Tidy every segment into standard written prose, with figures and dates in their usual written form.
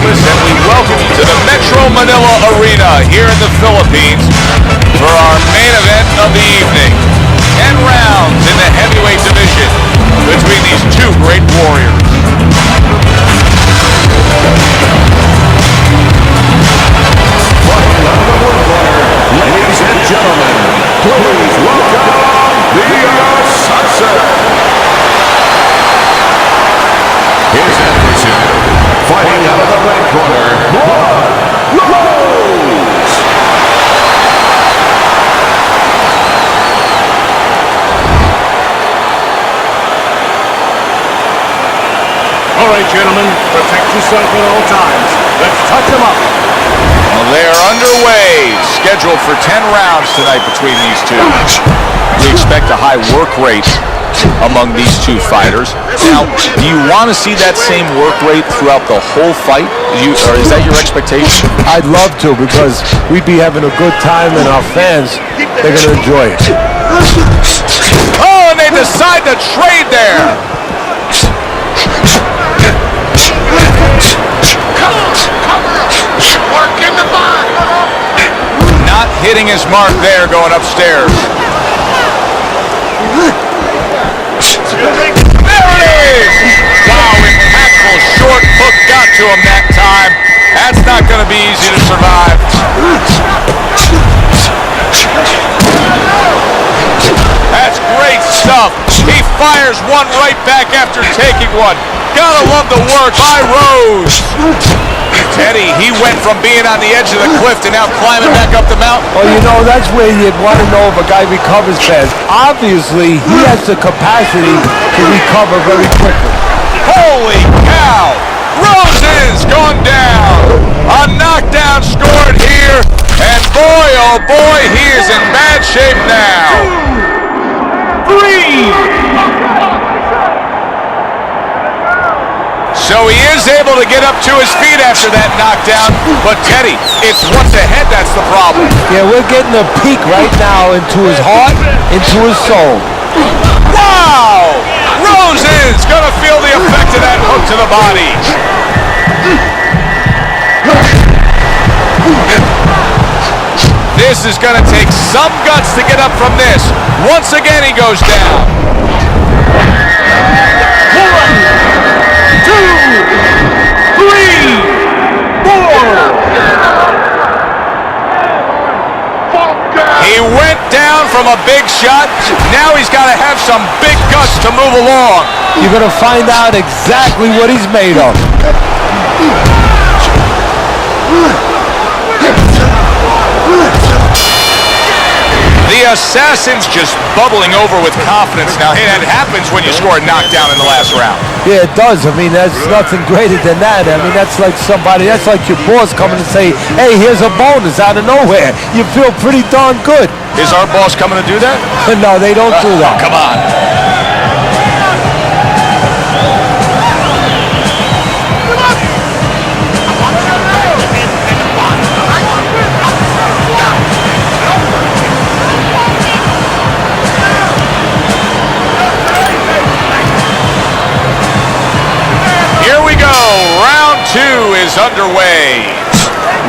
Minneapolis, and we welcome you to the Metro Manila Arena here in the Philippines for our main event of the evening. 10 rounds in the heavyweight division between these two great warriors. Ladies and gentlemen, please welcome the Assassin. His adversary, fighting out of the red corner, Rose. All right, gentlemen, protect yourself at all times. Let's touch them up. Well, they are underway, scheduled for 10 rounds tonight between these two. We expect a high work rate among these two fighters. Now, do you want to see that same work rate throughout the whole fight? Or is that your expectation? I'd love to, because we'd be having a good time, and our fans, they're going to enjoy it. Oh, and they decide to trade there. Not hitting his mark there, going upstairs. There it is! Wow, impactful short hook got to him that time. That's not going to be easy to survive. That's great stuff. He fires one right back after taking one. Gotta love the work by Rose. Teddy, he went from being on the edge of the cliff to now climbing back up the mountain. Well, you know, that's where you'd want to know if a guy recovers fast. Obviously, he has the capacity to recover very quickly. Holy cow! Rose is gone down. A knockdown scored here. And boy, oh boy, he is in bad shape now. 3! So he is able to get up to his feet after that knockdown, but Teddy, it's what's ahead that's the problem. Yeah, we're getting a peek right now into his heart, into his soul. Wow! Rose is going to feel the effect of that hook to the body. This is going to take some guts to get up from this. Once again, he goes down. 1, 2, 3, 4. He went down from a big shot. Now he's got to have some big guts to move along. You're going to find out exactly what he's made of. The Assassin's just bubbling over with confidence now. Hey, that happens when you score a knockdown in the last round. Yeah, it does. I mean, there's nothing greater than that. I mean, that's like your boss coming to say, hey, here's a bonus out of nowhere. You feel pretty darn good. Is our boss coming to do that? No, they don't do that. Come on. Round 2 is underway.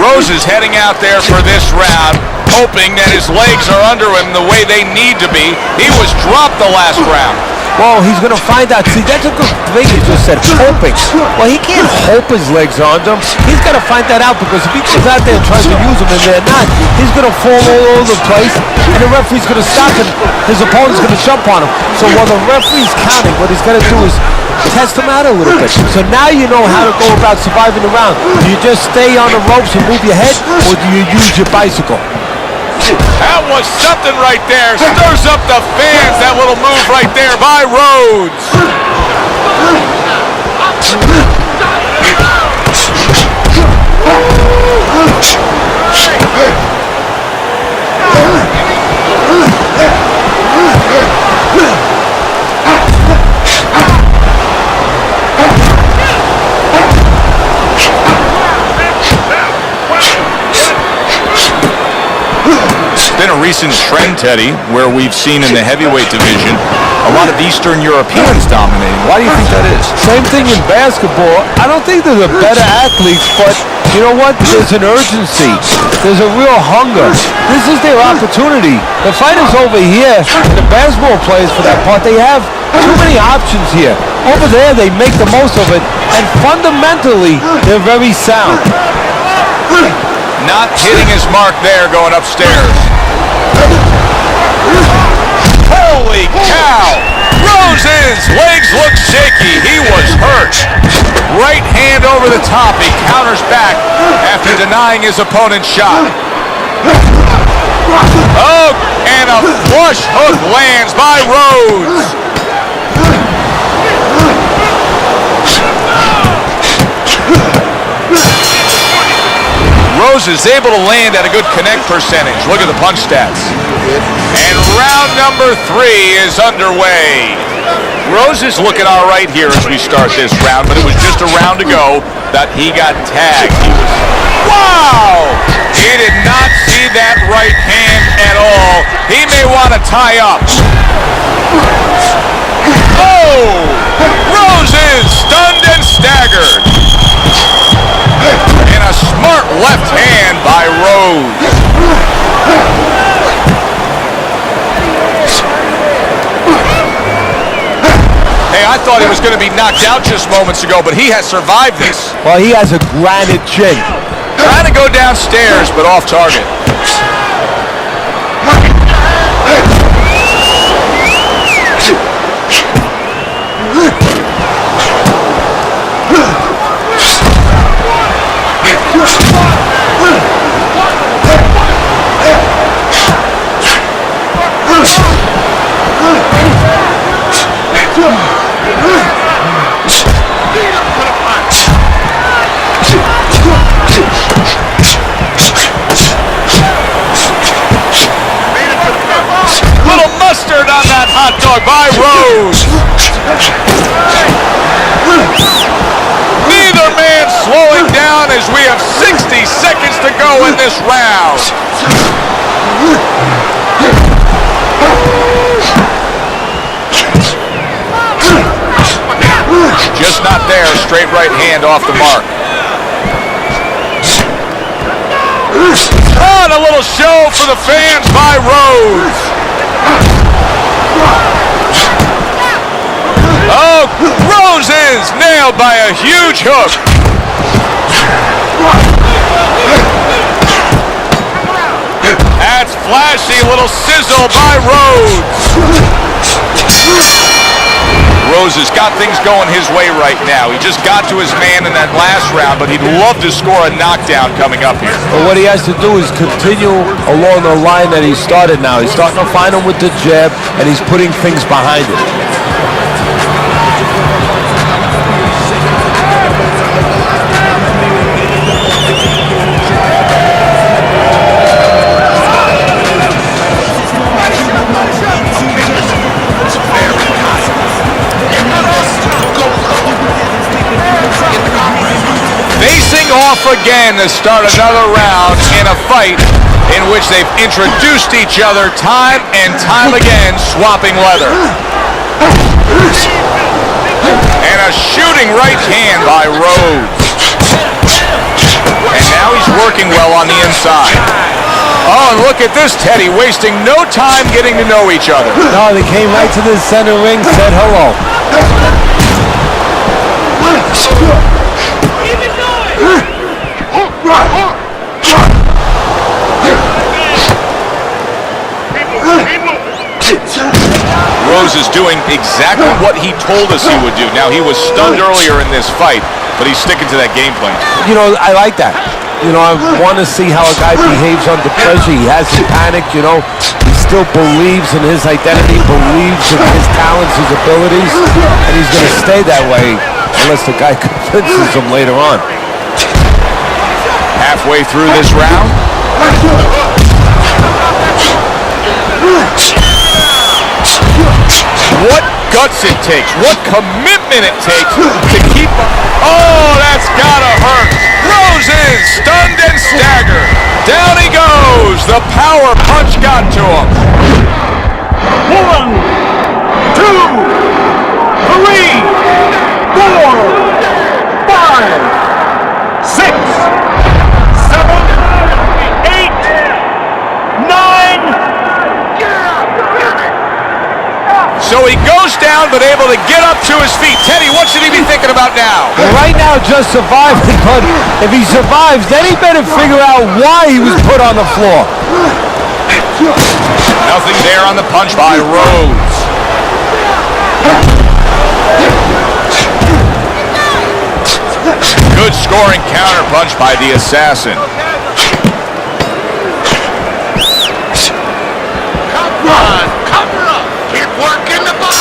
Rose is heading out there for this round, hoping that his legs are under him the way they need to be. He was dropped the last round. Well, he's going to find out. See, that's a good thing you just said, hoping. Well, he can't hope his legs are under him. He's got to find that out, because if he goes out there and tries to use them and they're not, he's going to fall all over the place, and the referee's going to stop him. His opponent's going to jump on him. So while the referee's counting, what he's got to do is test him out a little bit. So now you know how to go about surviving the round. Do you just stay on the ropes and move your head, or do you use your bicycle? That was something right there. Stirs up the fans, that little move right there by Rhodes. been a recent trend, Teddy, where we've seen in the heavyweight division a lot of Eastern Europeans dominating. Why do you think that is? Same thing in basketball. I don't think they're the better athletes, but you know what? There's an urgency. There's a real hunger. This is their opportunity. The fighters over here, and the basketball players for that part, they have too many options here. Over there, they make the most of it, and fundamentally, they're very sound. Not hitting his mark there, going upstairs. Holy cow! Rose's legs look shaky. He was hurt. Right hand over the top. He counters back after denying his opponent's shot. Oh, and a flush hook lands by Rose. Rose is able to land at a good connect percentage. Look at the punch stats. And round number 3 is underway. Rose is looking all right here as we start this round, but it was just a round ago that he got tagged. Wow! He did not see that right hand at all. He may want to tie up. Oh! Rose is stunned and staggered. And a smart left hand by Rose. Hey, I thought he was going to be knocked out just moments ago, but he has survived this. Well, he has a granite chin. Trying to go downstairs, but off target. Little mustard on that hot dog by Rose. Neither man slowing down as we have 60 seconds to go in this round. Just not there. Straight right hand off the mark. Oh, and a little show for the fans by Rose. Oh, Rose is nailed by a huge hook. That's flashy little sizzle by Rose. Rose has got things going his way right now. He just got to his man in that last round, but he'd love to score a knockdown coming up here. But what he has to do is continue along the line that he started now. He's starting to find him with the jab, and he's putting things behind it. Off again to start another round in a fight in which they've introduced each other time and time again, swapping leather. And a shooting right hand by Rose. And now he's working well on the inside. Oh, and look at this, Teddy, wasting no time getting to know each other. No, they came right to the center ring, said hello. Rose is doing exactly what he told us he would do. Now, he was stunned earlier in this fight, but he's sticking to that game plan. You know, I like that. You know, I want to see how a guy behaves under pressure. He hasn't panicked, you know. He still believes in his identity, believes in his talents, his abilities, and he's going to stay that way unless the guy convinces him later on. Halfway through this round. What guts it takes, what commitment it takes to keep up. Oh, that's gotta hurt. Rose Roses stunned and staggered. Down he goes. The power punch got to him. 1, 2, 3, 4, 5, 6, 7, 8, 9. So he goes down, but able to get up to his feet. Teddy, what should he be thinking about now? Well, right now, just surviving, but if he survives, then he better figure out why he was put on the floor. Nothing there on the punch by Rhodes. Good scoring counter punch by the Assassin. Cover up. Keep working the ball.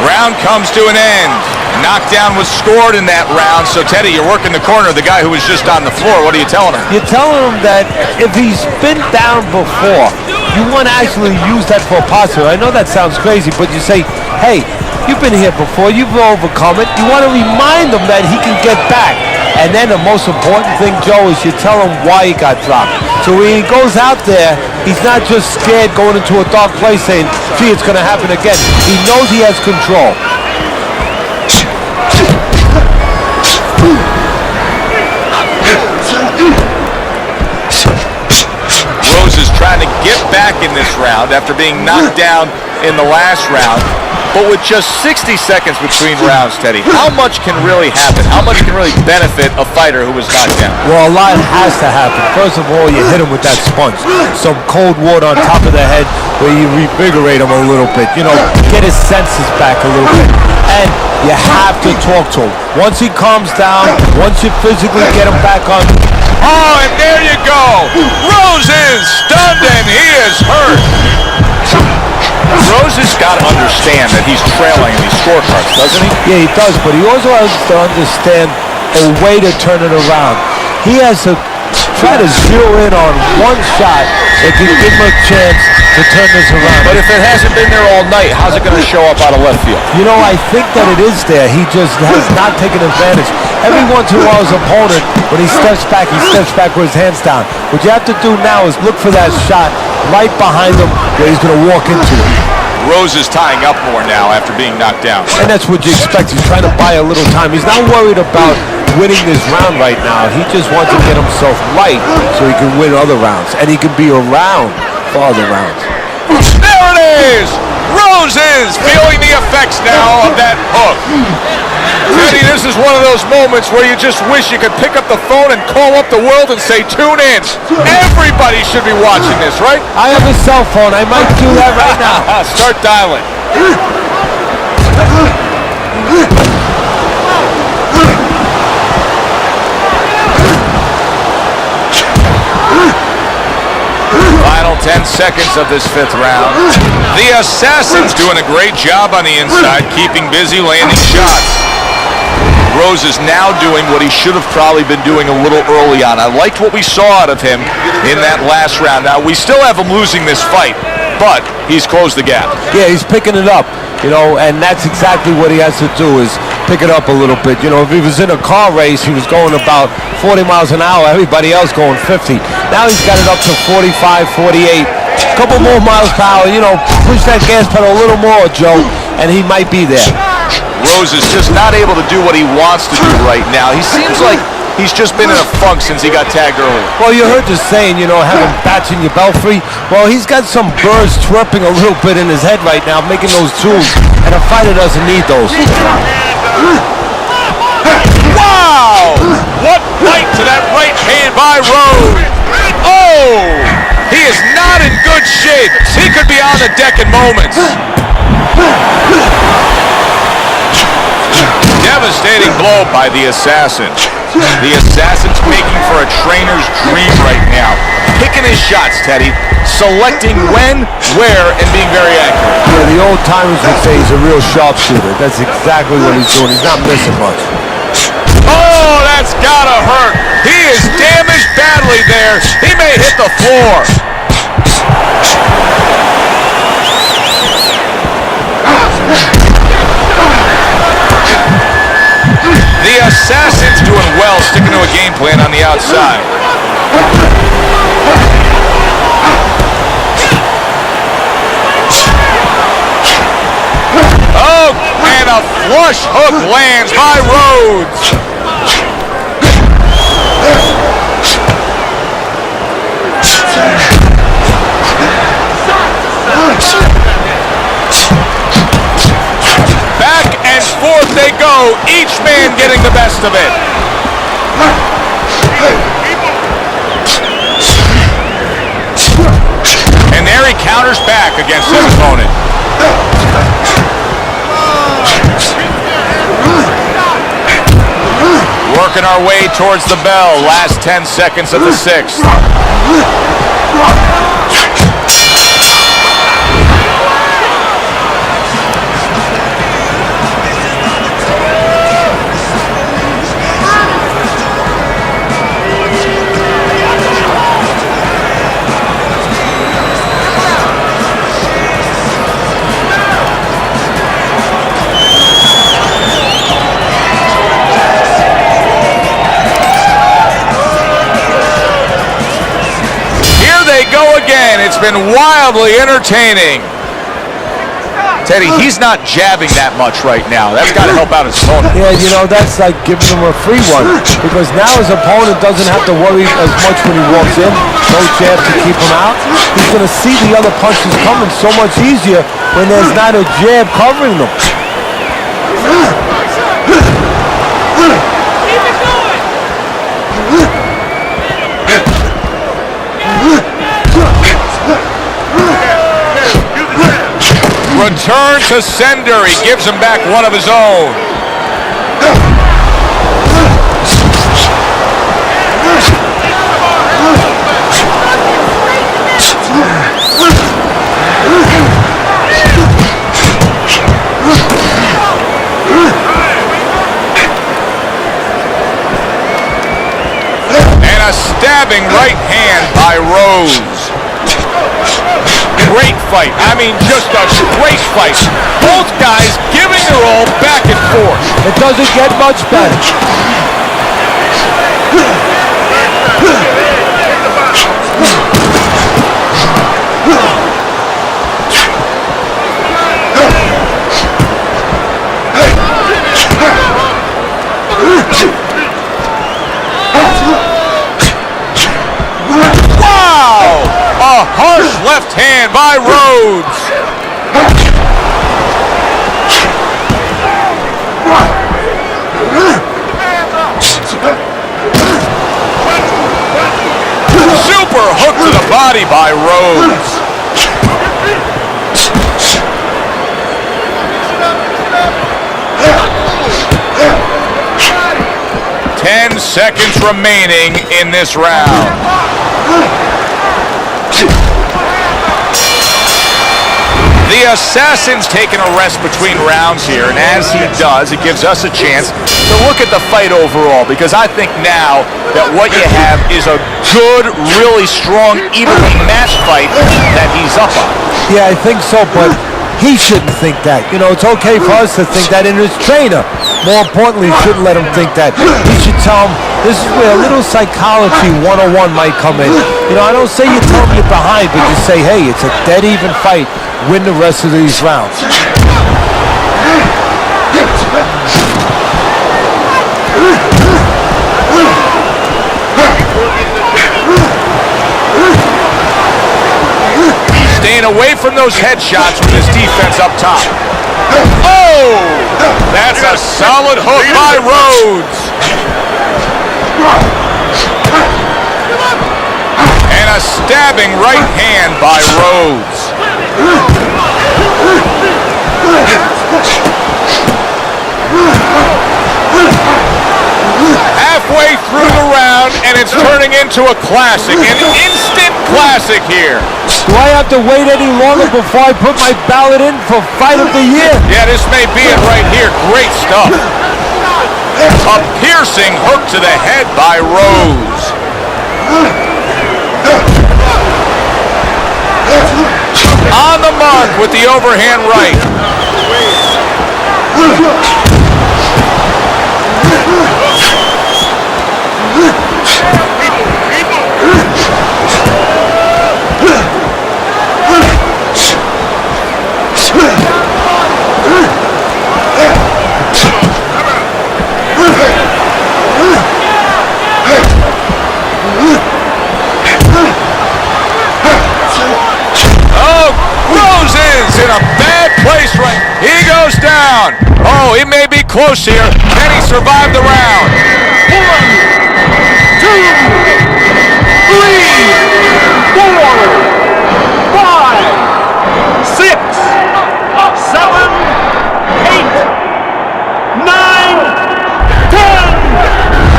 Round comes to an end. Knockdown was scored in that round. So, Teddy, you're working the corner of the guy who was just on the floor. What are you telling him? You're telling him that if he's been down before, you want to actually use that for a positive. I know that sounds crazy, but you say, hey, you've been here before, you've overcome it. You want to remind him that he can get back. And then the most important thing, Joe, is you tell him why he got dropped. So when he goes out there, he's not just scared going into a dark place saying, gee, it's going to happen again. He knows he has control. Rose is trying to get back in this round after being knocked down in the last round. But with just 60 seconds between rounds, Teddy, how much can really happen? How much can really benefit a fighter who was knocked down? Well, a lot has to happen. First of all, you hit him with that sponge. Some cold water on top of the head where you revigorate him a little bit. You know, get his senses back a little bit. And you have to talk to him. Once he calms down, once you physically get him back on. Oh, and there you go. Rose is stunned and he is hurt. Rose has got to understand that he's trailing in these scorecards, doesn't he? Yeah, he does, but he also has to understand a way to turn it around. He has to try to zero in on one shot that can give him a chance to turn this around. But if it hasn't been there all night, how's it going to show up out of left field? You know, I think that it is there. He just has not taken advantage. Every once in a while, his opponent, when he steps back with his hands down. What you have to do now is look for that shot right behind him where he's going to walk into it. Rose is tying up more now after being knocked down. And that's what you expect. He's trying to buy a little time. He's not worried about winning this round right now. He just wants to get himself right so he can win other rounds. And he can be around for other rounds. There it is! Rose is feeling the effects now of that hook. Teddy, this is one of those moments where you just wish you could pick up the phone and call up the world and say, tune in. Everybody should be watching this, right? I have a cell phone. I might do that right now. Start dialing. Final 10 seconds of this fifth round. The Assassin's doing a great job on the inside, keeping busy, landing shots. Rose is now doing what he should have probably been doing a little early on. I liked what we saw out of him in that last round. Now, we still have him losing this fight, but he's closed the gap. Yeah, he's picking it up, you know, and that's exactly what he has to do is pick it up a little bit. You know, if he was in a car race, he was going about 40 miles an hour, everybody else going 50. Now he's got it up to 45, 48. A couple more miles per hour, you know, push that gas pedal a little more, Joe, and he might be there. Rose is just not able to do what he wants to do right now. He seems like he's just been in a funk since he got tagged earlier. Well, you heard the saying, you know, having bats in your belfry. Well, he's got some birds chirping a little bit in his head right now, making those tunes, and a fighter doesn't need those. Wow! What right to that right hand by Rose. Oh! He is not in good shape. He could be on the deck in moments. Devastating blow by the Assassin. The Assassin's making for a trainer's dream right now. Picking his shots, Teddy. Selecting when, where, and being very accurate. Yeah, the old timers would say he's a real sharpshooter. That's exactly what he's doing. He's not missing much. Oh, that's gotta hurt. He is damaged badly there. He may hit the floor. The Assassin's doing well, sticking outside. Oh, and a flush hook lands by Rhodes. Back and forth they go, each man getting the best of it. And there he counters back against his opponent. Working our way towards the bell, last 10 seconds of the sixth. It's been wildly entertaining. Teddy, he's not jabbing that much right now. That's got to help out his opponent. Yeah, you know, that's like giving him a free one. Because now his opponent doesn't have to worry as much when he walks in. No jab to keep him out. He's going to see the other punches coming so much easier when there's not a jab covering them. Return to sender. He gives him back one of his own. And a stabbing right hand by Rhodes. Great fight. I mean, just a great fight. Both guys giving their all back and forth. It doesn't get much better. A harsh left hand by Rhodes. Super hook to the body by Rhodes. Ten seconds remaining in this round. The assassin's taking a rest between rounds here, and as he does, it gives us a chance to look at the fight overall, because I think now that what you have is a good, really strong, evenly matched fight that he's up on. Yeah, I think so, but he shouldn't think that. You know, it's okay for us to think that, and his trainer, more importantly, shouldn't let him think that. He should tell him, this is where a little psychology 101 might come in. You know, I don't say you tell him you're behind, but you say, hey, it's a dead even fight. Win the rest of these rounds. Staying away from those headshots with his defense up top. Oh! That's a solid hook by Rhodes. And a stabbing right hand by Rhodes. Halfway through the round, and it's turning into a classic, an instant classic here. Do I have to wait any longer before I put my ballot in for Fight of the Year? Yeah, this may be it right here. Great stuff. A piercing hook to the head by Rhodes. On the mark with the overhand right. Hopkins in a bad place right. He goes down. Oh, he may be close here. Can he survive the round? 1, 2, 3, 4, 5, 6, 7, 8, 9, 10.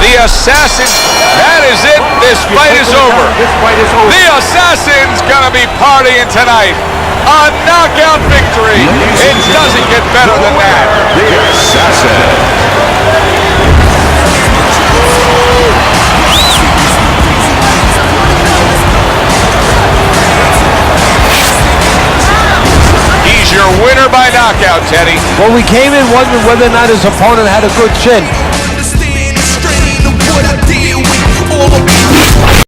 The Assassin, that is it. This fight is over. This fight is over. The Assassin's gonna be partying tonight. A knockout victory. It doesn't get better than that. The Assassin. He's your winner by knockout, Teddy. Well, we came in wondering whether or not his opponent had a good chin.